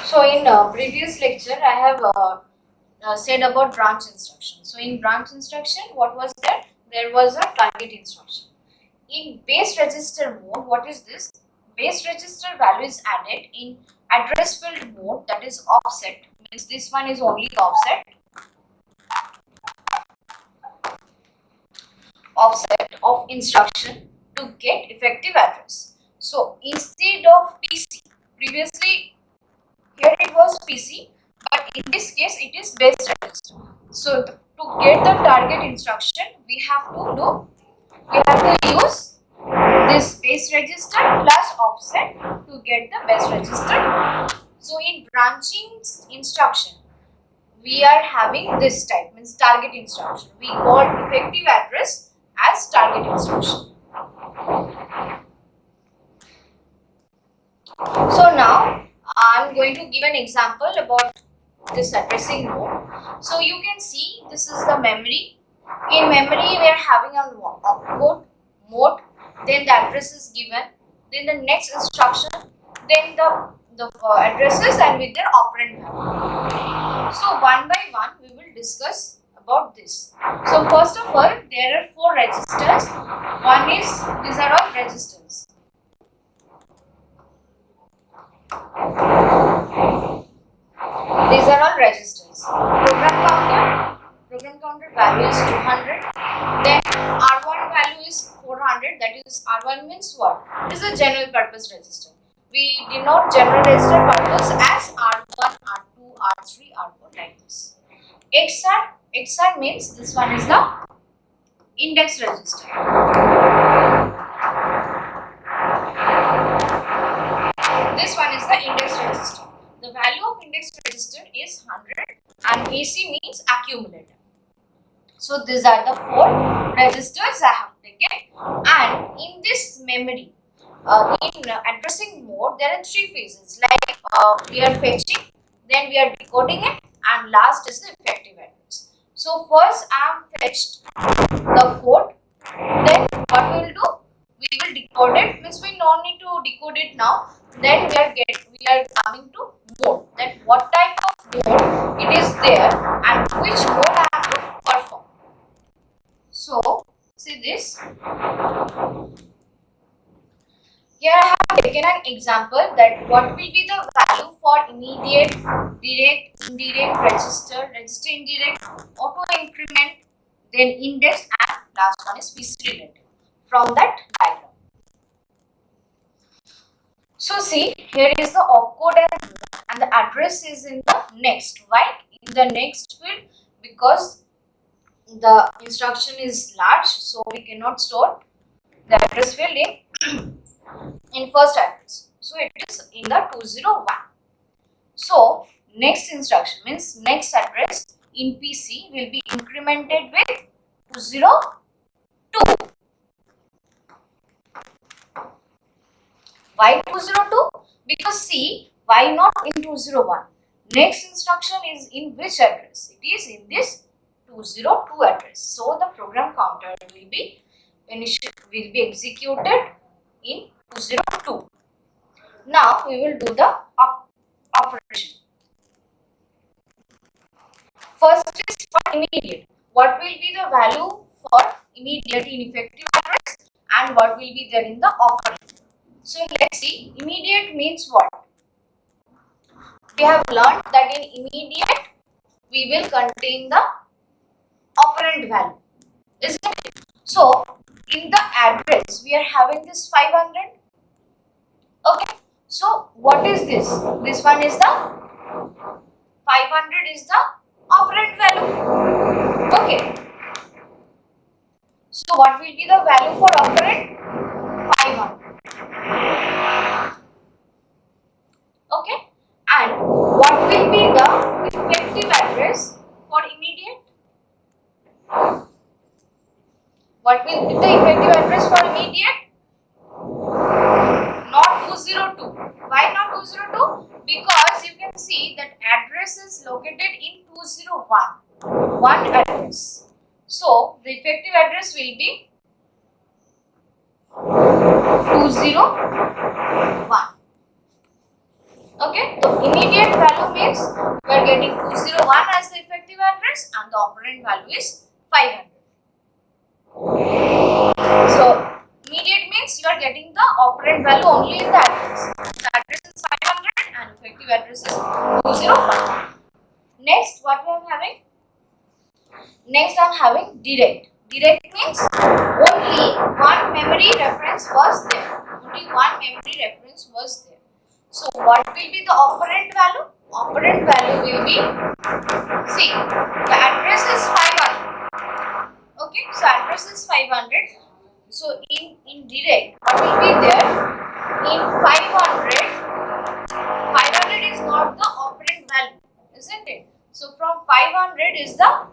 So in previous lecture, I have said about branch instruction. So in branch instruction, what was there? There was a target instruction. In base register mode, what is this? Base register value is added in address field mode, that is offset. Means this one is only offset of instruction to get effective address. So instead of PC, previously here it was PC, but in this case it is base register. So to get the target instruction, we have to use this base register plus offset to get the base register. So in branching instruction, we are having this type, means target instruction. We call effective address as target instruction. So now I am going to give an example about this addressing mode. So you can see this is the memory. In memory we are having a opcode mode, then the address is given, then the next instruction, then the addresses and with their operand value. So one by one we will discuss about this. So first of all, there are 4 registers. One is, these are all registers. These are all registers. Program counter value is 200. Then R1 value is 400. That is, R1 means what? It is a general purpose register. We denote general register purpose as R1, R2, R3, R4 like this. XR means this one is the index register. This one is the index register. The value of index register is 100 and AC means accumulator. So these are the 4 registers I have taken, and in this memory, in addressing mode, there are 3 phases, like we are fetching, then we are decoding it, and last is the effective address. So first I am fetched the code, then what we will do? We will decode it, means we no need to decode it now. Then we are coming to mode, that what type of mode it is there and which mode I have to perform. So see this. Here I have taken an example that what will be the value for immediate, direct, indirect, register, indirect, auto increment, then index, and last one is PC related from that diagram. So see, here is the opcode and the address is in the next. Why? In the next field, because the instruction is large, so we cannot store the address field in first address. So it is in the 201. So next instruction means next address in PC will be incremented with 202. Why 202? Because see, why not in 201? Next instruction is in which address? It is in this 202 address. So the program counter will be executed in 202. Now we will do the operation. First is for immediate. What will be the value for immediate in effective address and what will be there in the operand? So let's see, immediate means what? We have learned that in immediate we will contain the operand value, isn't it? So in the address we are having this 500. Okay, so what is this? This one is the 500 is the operand value. Okay, so what will be the value for operand? 500. Okay, and what will be the effective address for immediate? What will be the effective address for immediate? Not 202. Why not 202? Because you can see that address is located in 201. One address. So the effective address will be 201. Okay, the immediate value means we are getting 201 as the effective address and the operand value is 500. So immediate means you are getting the operand value only in the address. The address is 500 and effective address is 201. Next, what we are having? Next, I am having direct. Direct means only one memory reference was there. Only one memory reference was there. So what will be the operand value? Operand value will be, see, the address is 500. Okay, so address is 500. So in direct, what will be there? In 500, 500 is not the operand value, isn't it? So from 500 is the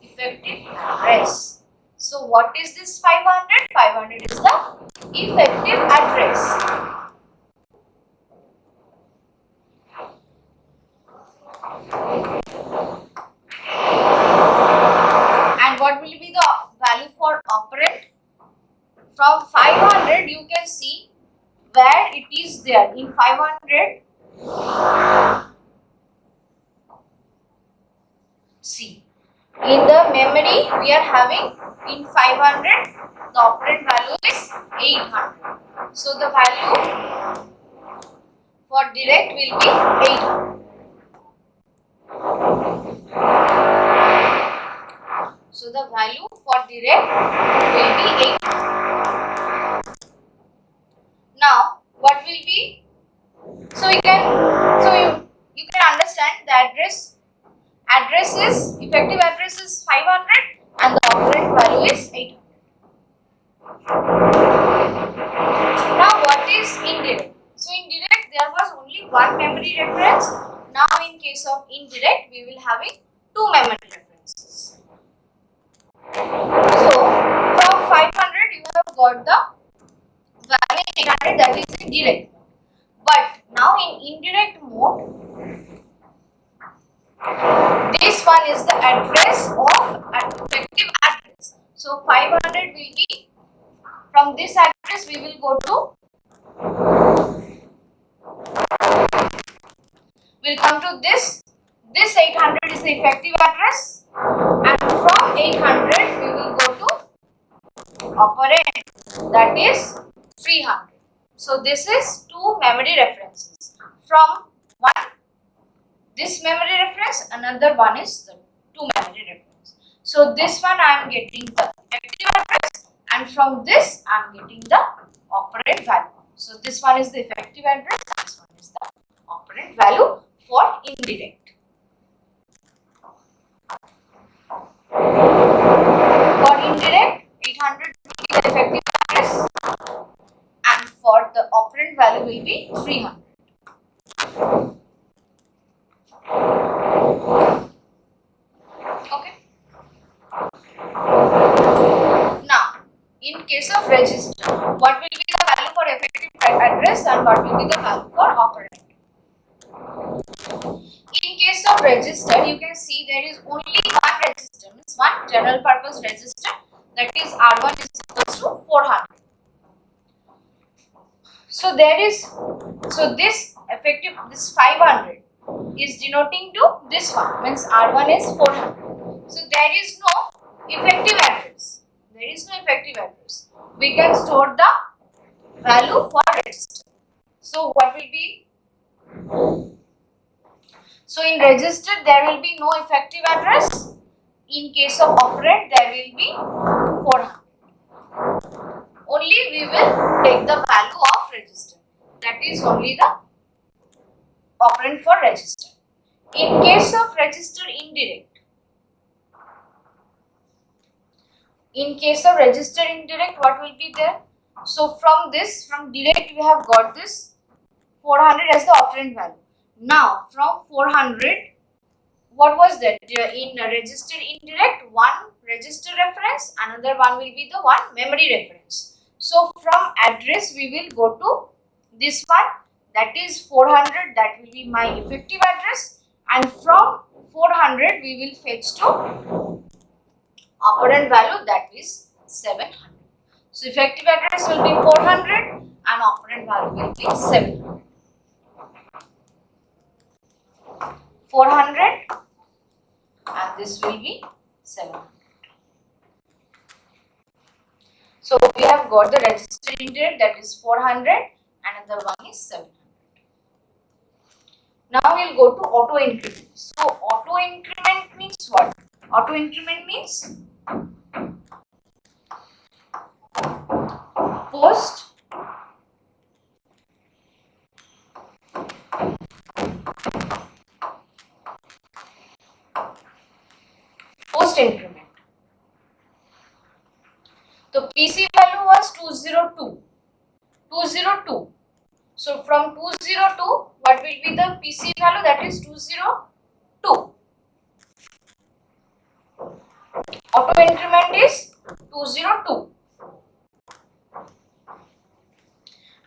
effective address. So what is this 500? 500 is the effective address. And what will be the value for operand? From 500 you can see where it is there. In 500, see, in the memory we are having in 500 the operand value is 800. So the value for direct will be 800. So the value for direct will be 800. Now what will be? So you can understand the address is effective address is 500 and the operand value is 800. Now what is indirect? So indirect there was only one memory reference. Now in case of indirect we will having two memory references. So from 500 you have got the value 800, that is in direct. But now in indirect mode, this one is the address of effective address. So 500 will be, from this address we will go to, we'll come to this. This 800 is the effective address and from 800 we will go to operand, that is 300. So this is two memory references. From one, this memory reference, another one is the two memory reference. So this one I am getting the effective address and from this I am getting the operand value. So this one is the effective address, this one is the operand value for indirect. For indirect, 800 will be the effective address and for the operand value will be 300. Okay. Now, in case of register, what will be the value for effective address and what will be the value for operand? In case of register, you can see there is only one register, means one general purpose register, that is R1 is equals to 400. So this effective, this 500 is denoting to this one, means R1 is 400. So there is no effective address. There is no effective address. We can store the value for register. So what will be? So in register there will be no effective address. In case of operand there will be 400. Only we will take the value of register. That is only the operand for register. In case of register indirect, what will be there? So from direct we have got this 400 as the operand value. Now from 400, what was that? In register indirect, one register reference, another one will be the one memory reference. So from address we will go to this one, that is 400, that will be my effective address, and from 400 we will fetch to operand value, that is 700. So effective address will be 400 and operand value will be 700. 400 and this will be 700. So we have got the register indirect, that is 400, and another one is 700. Now we'll go to auto increment. So auto increment means what? Auto increment means post increment. So PC value was 202. So from 202, what will be the PC value? That is 202. Auto increment is 202.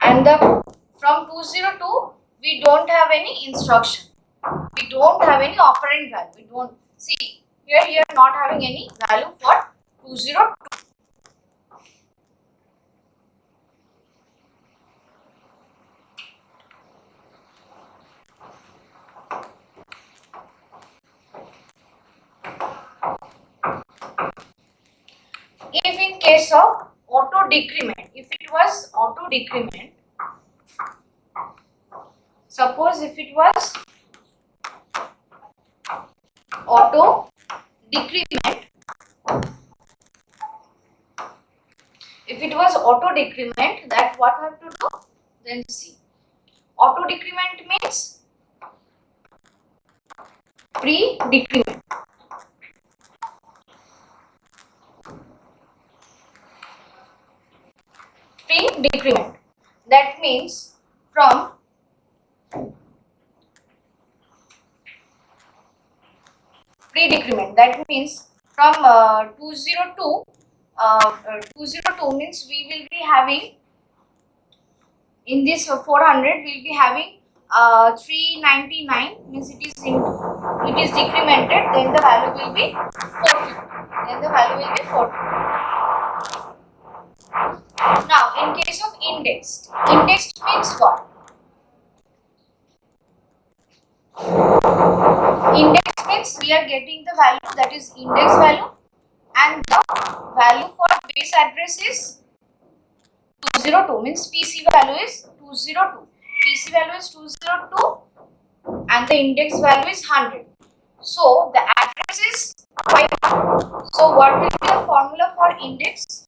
And from 202, we don't have any instruction. We don't have any operand value. We don't see here. You are not having any value for 202. If in case of auto decrement, if it was auto decrement, suppose if it was auto decrement, that what I have to do? Then see, auto decrement means pre-decrement. Pre-decrement, that means from pre-decrement, that means from 202 means we will be having in this 400 we will be having 399, means it is decremented, then the value will be 450. Now in case of indexed means what? Index means we are getting the value, that is index value, and the value for base address is 202, means PC value is 202. PC value is 202 and the index value is 100. So the address is 500. So what will be the formula for index?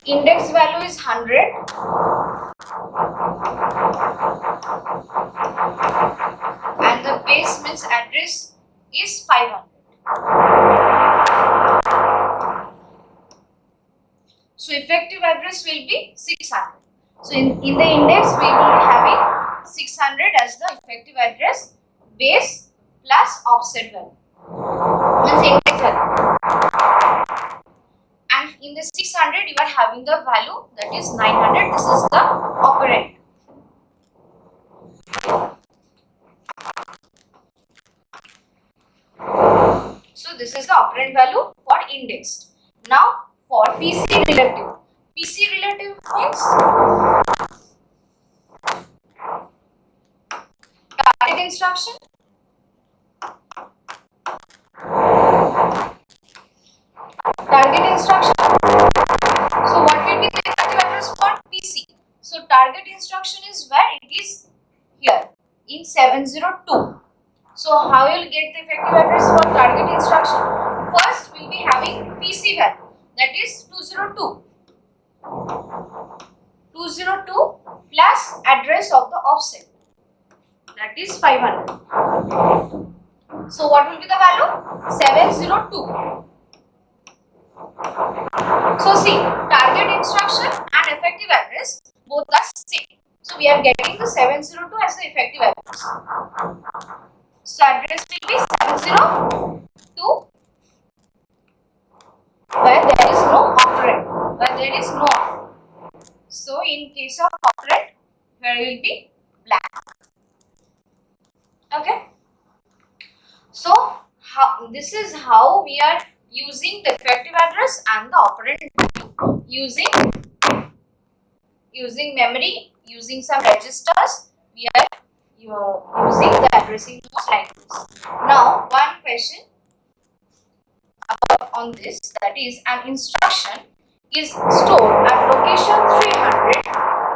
Index value is 100 and the base means address is 500. So effective address will be 600. So in the index we will be having 600 as the effective address, base plus offset value, means index value. And in the 600 you are having the value, that is 900. This is the operand. So this is the operand value for indexed. Now for PC relative. PC relative means target instruction. Target instruction. So what will be the effective address for PC? So target instruction is where it is here in 702. So how you will get the effective address for target instruction? First we will be having PC value, that is 202. 202 plus address of the offset, that is 500. So what will be the value? 702. So see, target instruction and effective address both are same. So we are getting the 702 as the effective address. So address will be 702 where there is no operand. So in case of operand, where will be blank. Okay. So this is how we are using the effective address and the operand value, using memory, using some registers. We are using the addressing modes like this. Now, one question on this, that is, an instruction is stored at location 300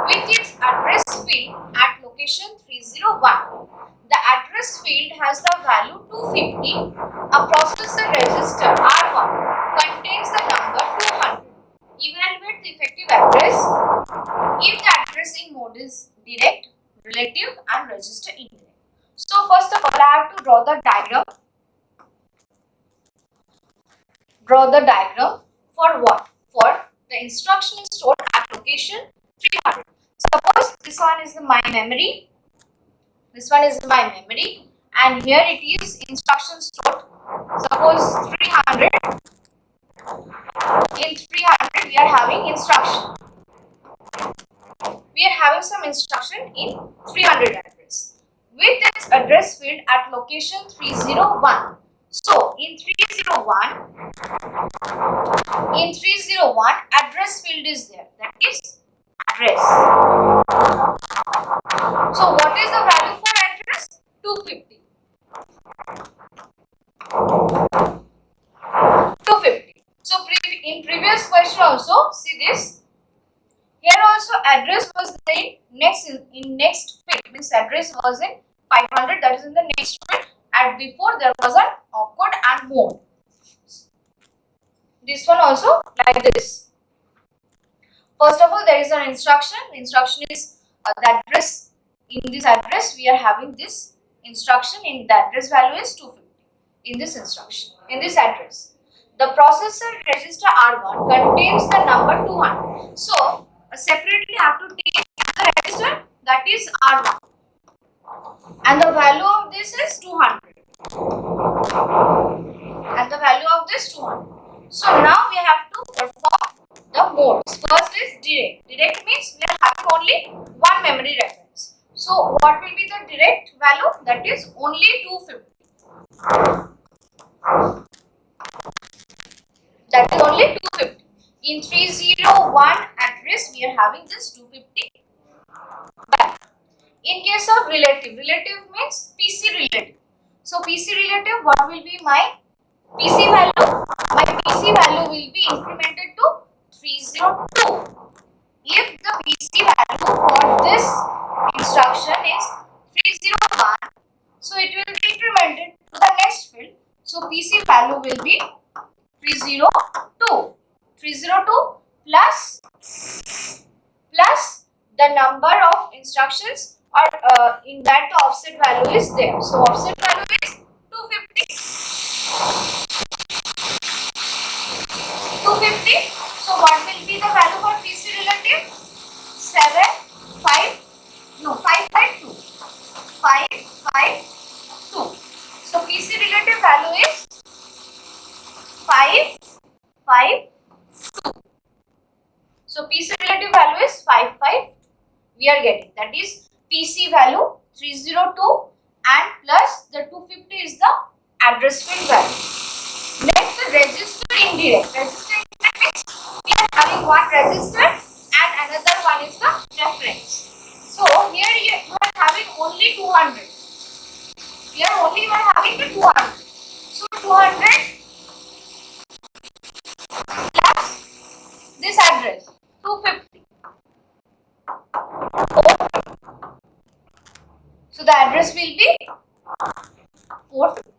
with its address field at location 301. The address field has the value 250. A processor register R1 contains the number 200. Evaluate the effective address if the addressing mode is direct, relative and register indirect. So first of all, I have to draw the diagram. For what? For the instruction is stored at location 300. Suppose this one is my memory. This one is my memory, and here it is instruction stored. Suppose 300. In 300 we are having instruction. We are having some instruction in 300 address with its address field at location 301. So in 301 address field is there, that is address. So what is the value for address? 250. 250. So in previous question also, see this. Here also address was there in next field, means address was in 500, that is in the next field, and before there was an opcode and mode. This one also like this. First of all, there is an instruction. The instruction is the address. In this address we are having this instruction, in the address value is 250 in this instruction, in this address. The processor register R1 contains the number 200. So separately I have to take the register, that is R1, and the value of this is 200, and the value of this 200. So now we have to perform the modes. First is direct. Direct means we are having only one memory reference. So what will be the direct value? That is only 250. That is only 250. In 301 address we are having this 250 back. In case of relative means PC relative. So PC relative, what will be my PC value? My PC value will be incremented to 302. If the PC value for this instruction is 301, so it will be incremented to the next field. So PC value will be 302. 302 plus the number of instructions, or in that the offset value is there. So offset value is 250. 250. So what will be the value for PC relative? 552. 552. So PC relative value is 552. So PC relative value is 552. We are getting, that is PC value 302 and plus the 250 is the address field value. Next, the register indirect. Register indirect means we are having one register and another one is the reference. So here you are having only 200. Here only you are having the 200. So 200 plus this address 250. So the address will be 450.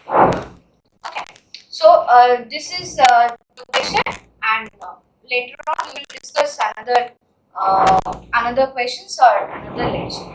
Okay. So this is the question, and later on we will discuss another questions or another lecture.